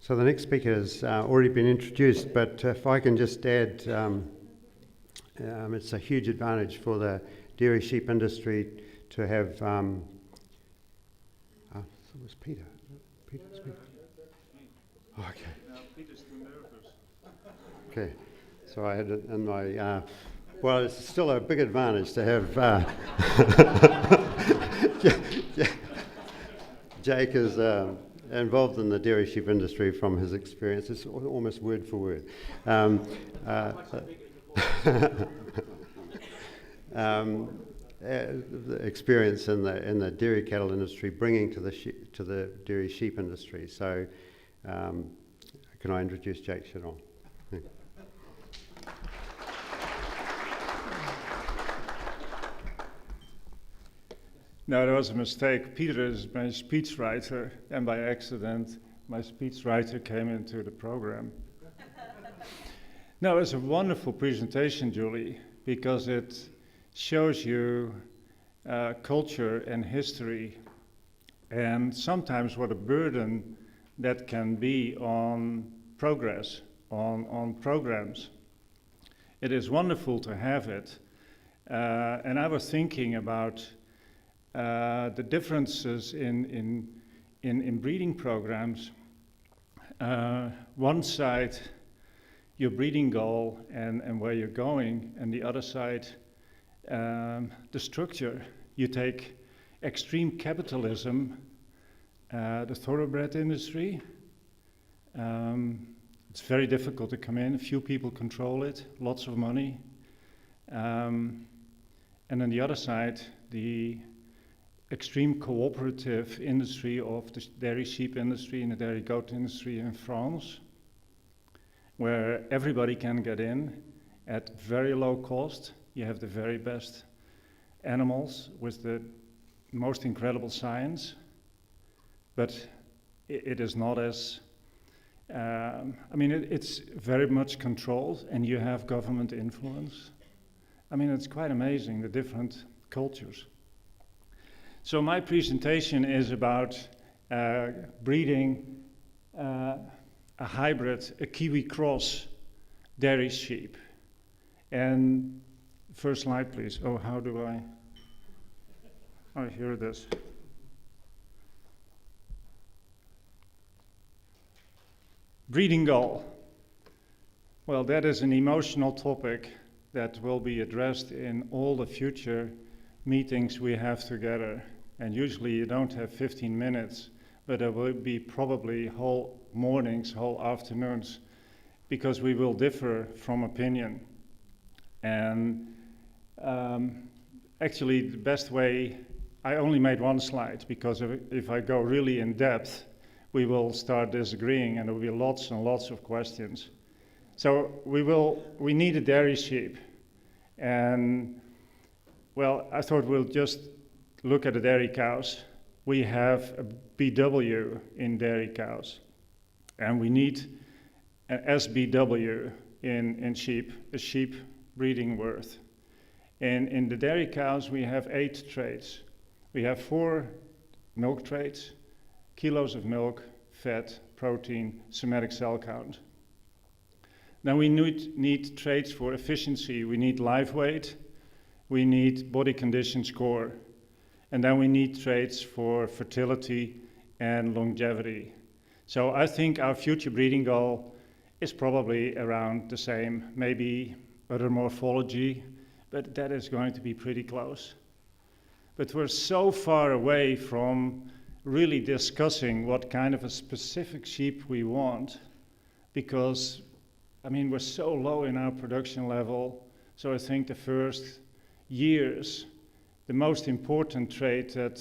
So the next speaker has already been introduced, but if I can just add, it's a huge advantage for the dairy sheep industry to have. It was Peter. Peter speaking. Oh, okay. No, Peter's too nervous. Okay, so I had it in my. Well, it's still a big advantage to have. Jake is involved in the dairy sheep industry from his experience. It's almost word for word. The experience in the dairy cattle industry, bringing to the dairy sheep industry. So, can I introduce Jake Shadon? No, there was a mistake. Peter is my speechwriter, and by accident, my speechwriter came into the program. No, it's a wonderful presentation, Julie, because it shows you culture and history, and sometimes what a burden that can be on progress, on programs. It is wonderful to have it, and I was thinking about the differences in breeding programs. One side, your breeding goal and where you're going, and the other side, the structure. You take extreme capitalism, the thoroughbred industry. It's very difficult to come in. Few people control it, lots of money. And on the other side, the extreme cooperative industry of the dairy sheep industry and the dairy goat industry in France, where everybody can get in at very low cost. You have the very best animals with the most incredible science, but it is not as, it's very much controlled, and you have government influence. I mean, it's quite amazing, the different cultures. So my presentation is about breeding a hybrid, a Kiwi cross dairy sheep. And first slide, please. Oh, how do I? Oh, here it is. Breeding goal. Well, that is an emotional topic that will be addressed in all the future meetings we have together. And usually you don't have 15 minutes, but there will be probably whole mornings, whole afternoons, because we will differ from opinion. And actually the best way, I only made one slide, because if I go really in depth, we will start disagreeing and there will be lots and lots of questions. So we need a dairy sheep. And well, I thought we'll just look at the dairy cows. We have a BW in dairy cows, and we need an SBW in sheep, a sheep breeding worth. And in the dairy cows, we have 8 traits. We have 4 milk traits: kilos of milk, fat, protein, somatic cell count. Then we need traits for efficiency. We need live weight, we need body condition score, and then we need traits for fertility and longevity. So I think our future breeding goal is probably around the same, maybe other morphology, but that is going to be pretty close. But we're so far away from really discussing what kind of a specific sheep we want, because, I mean, we're so low in our production level. So I think the first years, the most important trait that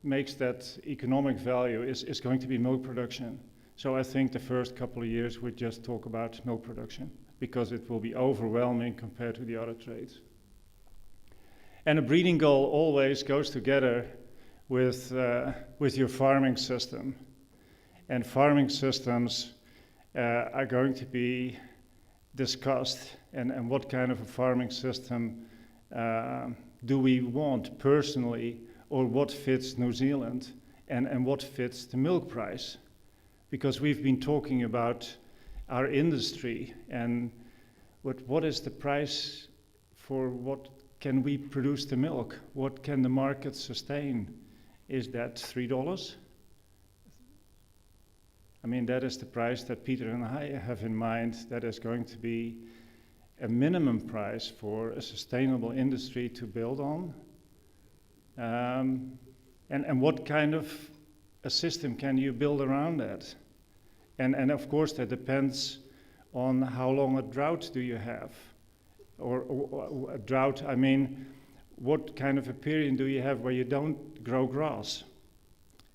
makes that economic value is going to be milk production. So I think the first couple of years we just talk about milk production, because it will be overwhelming compared to the other traits. And a breeding goal always goes together with your farming system. And farming systems are going to be discussed, and what kind of a farming system do we want personally, or what fits New Zealand, and what fits the milk price. because we've been talking about our industry and what is the price for what can we produce the milk? What can the market sustain? Is that $3? I mean, that is the price that Peter and I have in mind, that is going to be a minimum price for a sustainable industry to build on. And what kind of a system can you build around that? And of course, that depends on how long a drought do you have. Or a drought, I mean, what kind of a period do you have where you don't grow grass?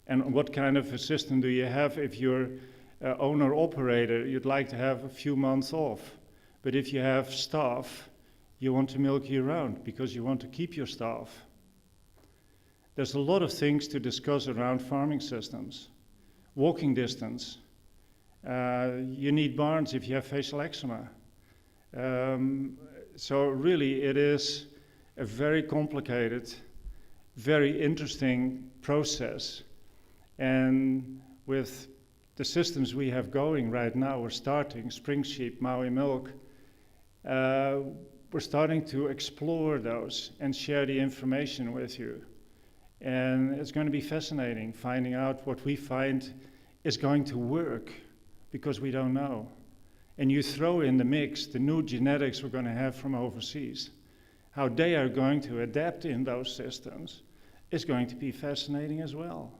And what kind of a system do you have if you're owner-operator, you'd like to have a few months off. But if you have staff, you want to milk year-round because you want to keep your staff. There's a lot of things to discuss around farming systems. Walking distance. You need barns if you have facial eczema. So really it is a very complicated, very interesting process. And with the systems we have going right now, we're starting Spring Sheep, Maui Milk, we're starting to explore those and share the information with you. And it's going to be fascinating finding out what we find is going to work, because we don't know. And you throw in the mix the new genetics we're going to have from overseas. How they are going to adapt in those systems is going to be fascinating as well.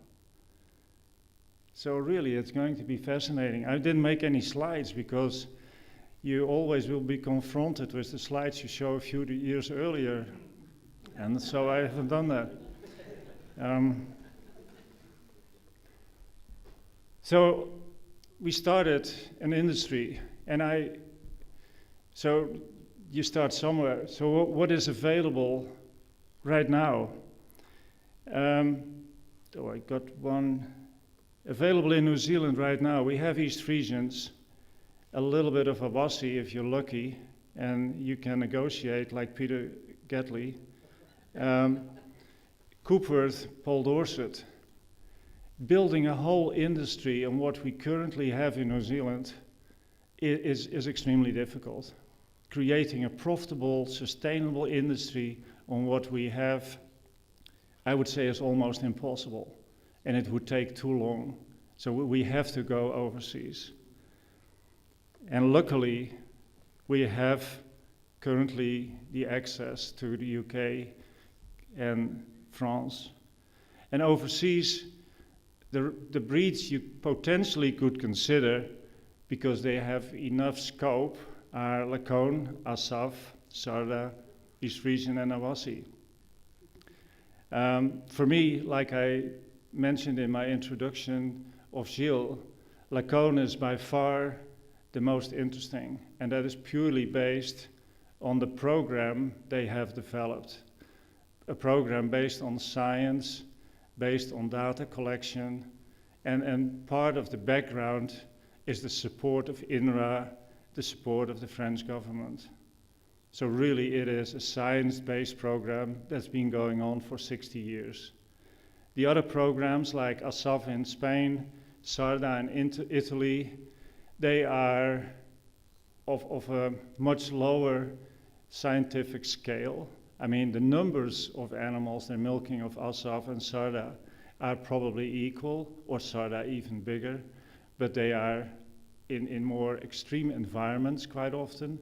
So really, it's going to be fascinating. I didn't make any slides because you always will be confronted with the slides you show a few years earlier. And so I haven't done that. So we started an industry, and so you start somewhere. So what is available right now? I got one available in New Zealand right now. We have East Frisians, a little bit of Awassi if you're lucky, and you can negotiate like Peter Gatley. Coopworth, Paul Dorset. Building a whole industry on what we currently have in New Zealand is extremely difficult. Creating a profitable, sustainable industry on what we have, I would say, is almost impossible, and it would take too long. So we have to go overseas. And luckily, we have currently the access to the UK and France. And overseas, the breeds you potentially could consider, because they have enough scope, are Lacone, Asaf, Sarda, East Frisian, and Awassi. For me, like I mentioned in my introduction of Gilles, Lacone is by far the most interesting, and that is purely based on the program they have developed. A program based on science, based on data collection, and part of the background is the support of INRA, the support of the French government. So really it is a science-based program that's been going on for 60 years. The other programs like ASAF in Spain, Sarda in Italy, they are of a much lower scientific scale. I mean, the numbers of animals they're milking of ASAF and Sarda are probably equal, or Sarda even bigger, but they are in more extreme environments quite often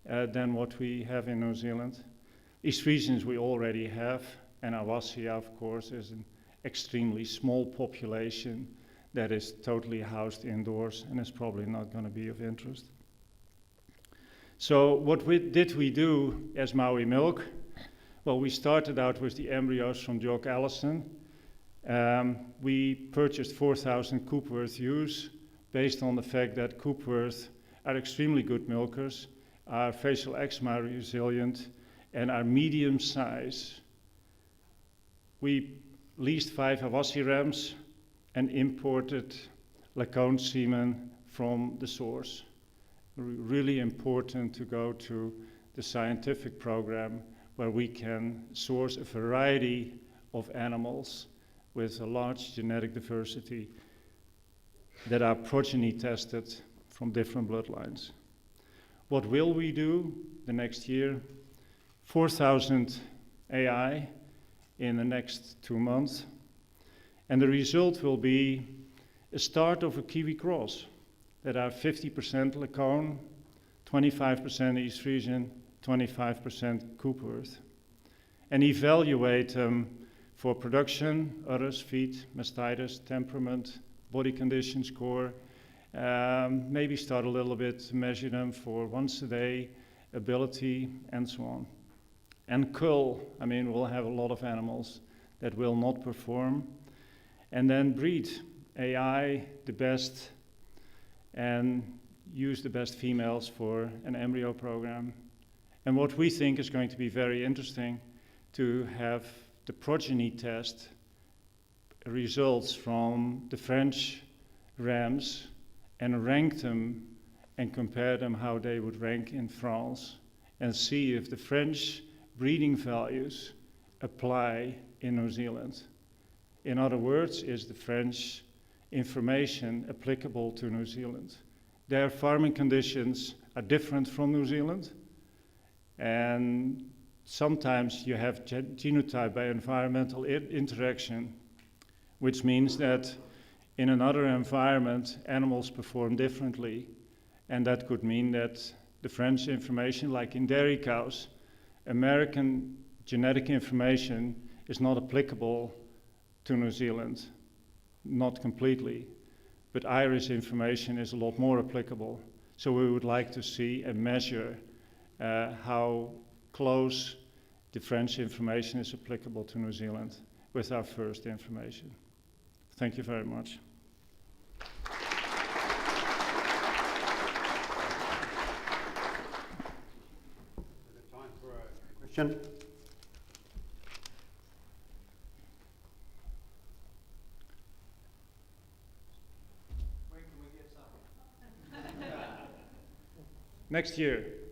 than what we have in New Zealand. East Frisians we already have, and Awassi, of course, is an extremely small population that is totally housed indoors and is probably not going to be of interest. So what did we do as Maui Milk? Well, we started out with the embryos from Jock Allison. We purchased 4,000 Coopworth ewes based on the fact that Coopworth are extremely good milkers, are facial eczema resilient, and are medium size. We leased 5 Awassi rams and imported Lacone semen from the source. Really important to go to the scientific program where we can source a variety of animals with a large genetic diversity. that are progeny tested from different bloodlines. What will we do the next year? 4,000 AI in the next 2 months. And the result will be a start of a Kiwi cross that are 50% Lacan, 25% East Frisian, 25% Coopworth. And evaluate them for production, udders, feet, mastitis, temperament, body condition score. Maybe start a little bit to measure them for once a day, ability, and so on. And cull, I mean, we'll have a lot of animals that will not perform. And then breed AI the best and use the best females for an embryo program. And what we think is going to be very interesting to have the progeny test results from the French rams and rank them and compare them how they would rank in France and see if the French breeding values apply in New Zealand. In other words, is the French information applicable to New Zealand? Their farming conditions are different from New Zealand, and sometimes you have genotype by environmental interaction, which means that in another environment, animals perform differently, and that could mean that the French information, like in dairy cows, American genetic information is not applicable to New Zealand, not completely, but Irish information is a lot more applicable. So we would like to see and measure how close the French information is applicable to New Zealand with our first information. Thank you very much. Time for a question. Next year.